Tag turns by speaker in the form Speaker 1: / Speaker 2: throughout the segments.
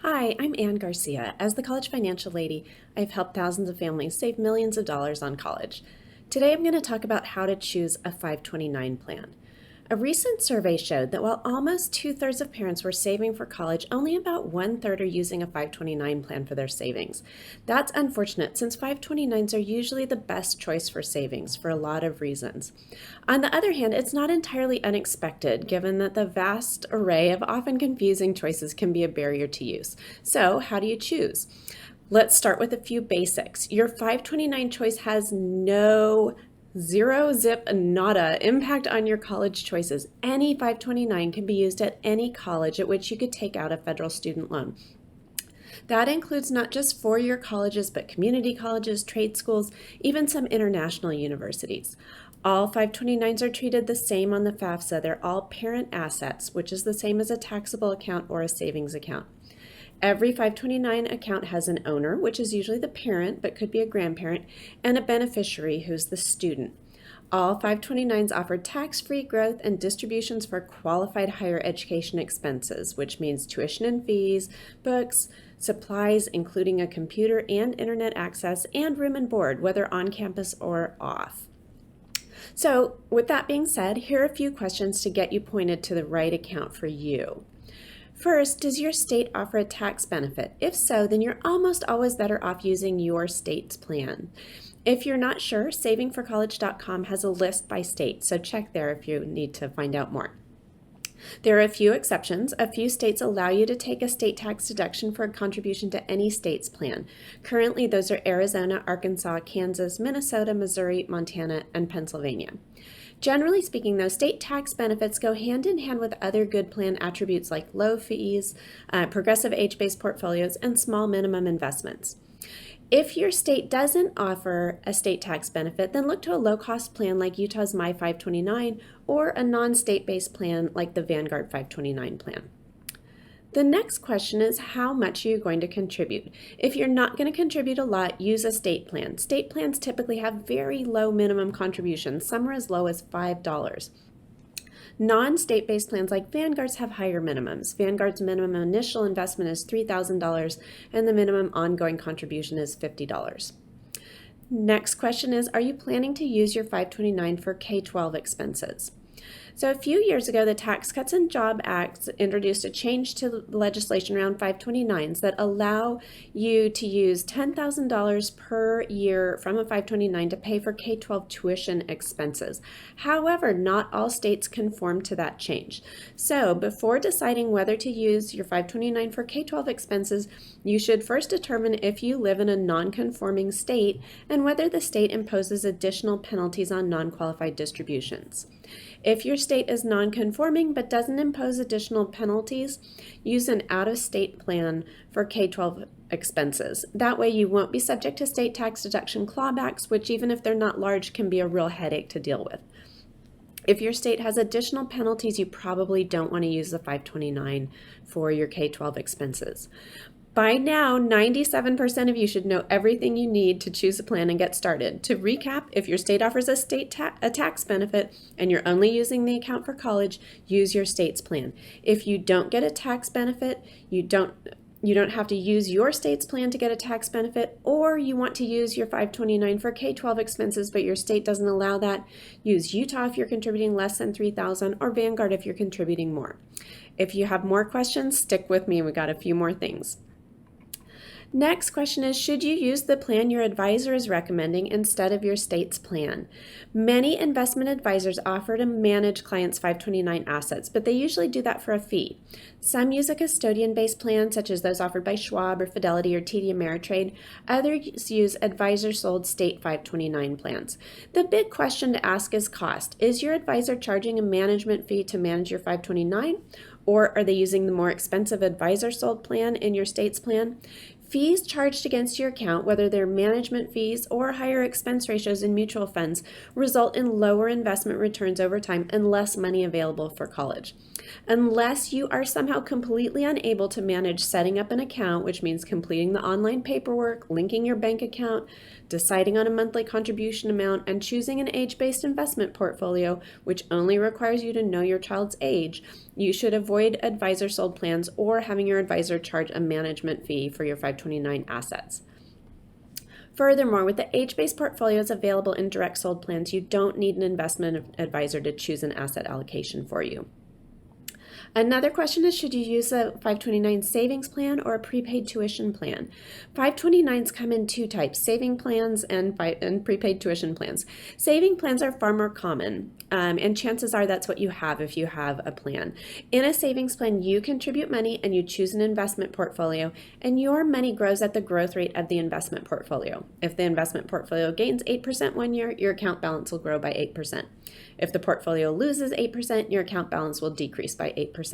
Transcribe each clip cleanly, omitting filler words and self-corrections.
Speaker 1: Hi, I'm Ann Garcia. As the college financial lady, I've helped thousands of families save millions of dollars on college. Today I'm going to talk about how to choose a 529 plan. A recent survey showed that while almost two-thirds of parents were saving for college, only about one-third are using a 529 plan for their savings. That's unfortunate since 529s are usually the best choice for savings for a lot of reasons. On the other hand, it's not entirely unexpected given that the vast array of often confusing choices can be a barrier to use. So, how do you choose? Let's start with a few basics. Your 529 choice has no zero, zip, nada impact on your college choices. Any 529 can be used at any college at which you could take out a federal student loan. That includes not just four-year colleges, but community colleges, trade schools, even some international universities. All 529s are treated the same on the FAFSA. They're all parent assets, which is the same as a taxable account or a savings account. Every 529 account has an owner, which is usually the parent, but could be a grandparent, and a beneficiary, who's the student. All 529s offer tax-free growth and distributions for qualified higher education expenses, which means tuition and fees, books, supplies, including a computer and internet access, and room and board, whether on campus or off. So, with that being said, here are a few questions to get you pointed to the right account for you. First, does your state offer a tax benefit? If so, then you're almost always better off using your state's plan. If you're not sure, savingforcollege.com has a list by state, so check there if you need to find out more. There are a few exceptions. A few states allow you to take a state tax deduction for a contribution to any state's plan. Currently, those are Arizona, Arkansas, Kansas, Minnesota, Missouri, Montana, and Pennsylvania. Generally speaking, though, state tax benefits go hand in hand with other good plan attributes like low fees, progressive age-based portfolios, and small minimum investments. If your state doesn't offer a state tax benefit, then look to a low-cost plan like Utah's My 529 or a non-state-based plan like the Vanguard 529 plan. The next question is how much are you going to contribute? If you're not going to contribute a lot, use a state plan. State plans typically have very low minimum contributions. Some are as low as $5. Non-state-based plans like Vanguard's have higher minimums. Vanguard's minimum initial investment is $3,000 and the minimum ongoing contribution is $50. Next question is, are you planning to use your 529 for K-12 expenses? So a few years ago, the Tax Cuts and Jobs Act introduced a change to legislation around 529s that allow you to use $10,000 per year from a 529 to pay for K-12 tuition expenses. However, not all states conform to that change. So before deciding whether to use your 529 for K-12 expenses, you should first determine if you live in a non-conforming state and whether the state imposes additional penalties on non-qualified distributions. If your state is non-conforming but doesn't impose additional penalties, use an out-of-state plan for K-12 expenses. That way you won't be subject to state tax deduction clawbacks, which even if they're not large can be a real headache to deal with. If your state has additional penalties, you probably don't want to use the 529 for your K-12 expenses. By now, 97% of you should know everything you need to choose a plan and get started. To recap, if your state offers a tax benefit and you're only using the account for college, use your state's plan. If you don't get a tax benefit, you don't have to use your state's plan to get a tax benefit, or you want to use your 529 for K-12 expenses, but your state doesn't allow that, use Utah if you're contributing less than $3,000 or Vanguard if you're contributing more. If you have more questions, stick with me. We got a few more things. Next question is, should you use the plan your advisor is recommending instead of your state's plan? Many investment advisors offer to manage clients' 529 assets, but they usually do that for a fee. Some use a custodian-based plan, such as those offered by Schwab or Fidelity or TD Ameritrade. Others use advisor-sold state 529 plans. The big question to ask is cost. Is your advisor charging a management fee to manage your 529, or are they using the more expensive advisor-sold plan in your state's plan? Fees charged against your account, whether they're management fees or higher expense ratios in mutual funds, result in lower investment returns over time and less money available for college. Unless you are somehow completely unable to manage setting up an account, which means completing the online paperwork, linking your bank account, deciding on a monthly contribution amount, and choosing an age-based investment portfolio, which only requires you to know your child's age, you should avoid advisor-sold plans or having your advisor charge a management fee for your 529 assets. Furthermore, with the age-based portfolios available in direct sold plans, you don't need an investment advisor to choose an asset allocation for you. Another question is, should you use a 529 savings plan or a prepaid tuition plan? 529s come in two types, saving plans and prepaid tuition plans. Saving plans are far more common, and chances are that's what you have if you have a plan. In a savings plan, you contribute money and you choose an investment portfolio, and your money grows at the growth rate of the investment portfolio. If the investment portfolio gains 8% one year, your account balance will grow by 8%. If the portfolio loses 8%, your account balance will decrease by 8%.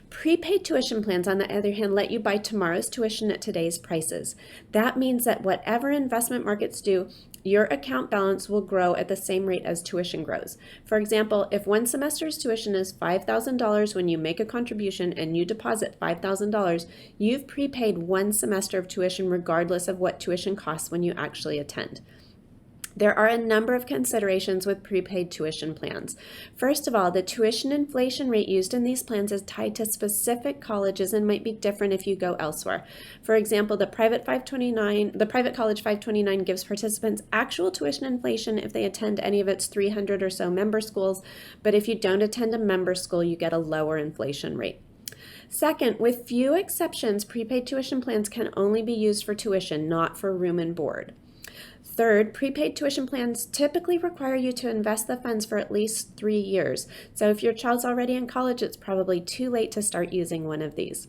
Speaker 1: Prepaid tuition plans, on the other hand, let you buy tomorrow's tuition at today's prices. That means that whatever investment markets do, your account balance will grow at the same rate as tuition grows. For example, if one semester's tuition is $5,000 when you make a contribution and you deposit $5,000, you've prepaid one semester of tuition regardless of what tuition costs when you actually attend. There are a number of considerations with prepaid tuition plans. First of all, the tuition inflation rate used in these plans is tied to specific colleges and might be different if you go elsewhere. For example, the private college 529 gives participants actual tuition inflation if they attend any of its 300 or so member schools, but if you don't attend a member school, you get a lower inflation rate. Second, with few exceptions, prepaid tuition plans can only be used for tuition, not for room and board. Third, prepaid tuition plans typically require you to invest the funds for at least 3 years. So if your child's already in college, it's probably too late to start using one of these.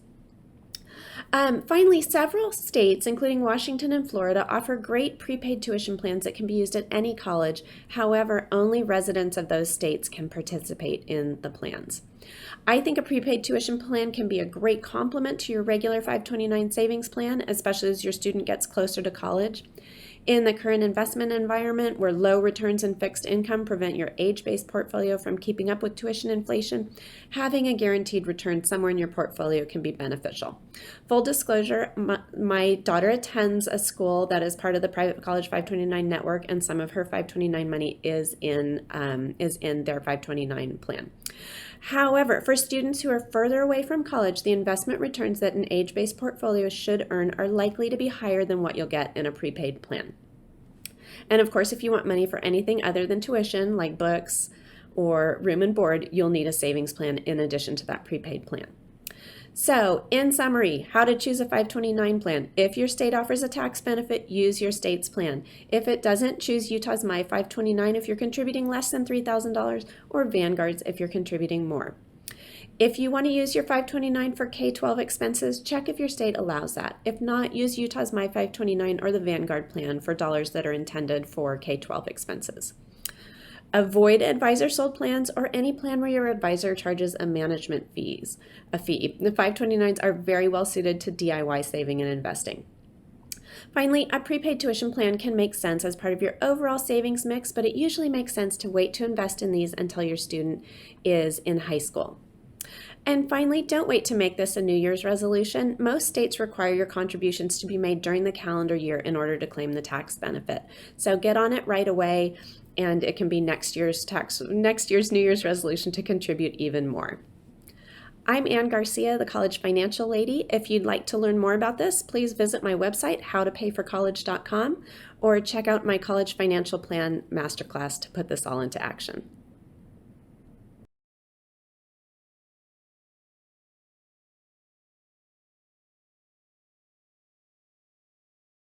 Speaker 1: Finally, several states, including Washington and Florida, offer great prepaid tuition plans that can be used at any college. However, only residents of those states can participate in the plans. I think a prepaid tuition plan can be a great complement to your regular 529 savings plan, especially as your student gets closer to college. In the current investment environment where low returns and fixed income prevent your age-based portfolio from keeping up with tuition inflation, having a guaranteed return somewhere in your portfolio can be beneficial. Full disclosure, my daughter attends a school that is part of the private college 529 network, and some of her 529 money is in their 529 plan. However, for students who are further away from college, the investment returns that an age-based portfolio should earn are likely to be higher than what you'll get in a prepaid plan. And of course, if you want money for anything other than tuition, like books or room and board, you'll need a savings plan in addition to that prepaid plan. So, in summary, how to choose a 529 plan. If your state offers a tax benefit, use your state's plan. If it doesn't, choose Utah's My 529 if you're contributing less than $3,000, or Vanguard's if you're contributing more. If you want to use your 529 for K-12 expenses, check if your state allows that. If not, use Utah's My 529 or the Vanguard plan for dollars that are intended for K-12 expenses. Avoid advisor-sold plans or any plan where your advisor charges a management fee. The 529s are very well suited to DIY saving and investing. Finally, a prepaid tuition plan can make sense as part of your overall savings mix, but it usually makes sense to wait to invest in these until your student is in high school. And finally, don't wait to make this a New Year's resolution. Most states require your contributions to be made during the calendar year in order to claim the tax benefit. So get on it right away, and it can be next year's New Year's resolution to contribute even more. I'm Ann Garcia, the College Financial Lady. If you'd like to learn more about this, please visit my website, howtopayforcollege.com, or check out my College Financial Plan Masterclass to put this all into action.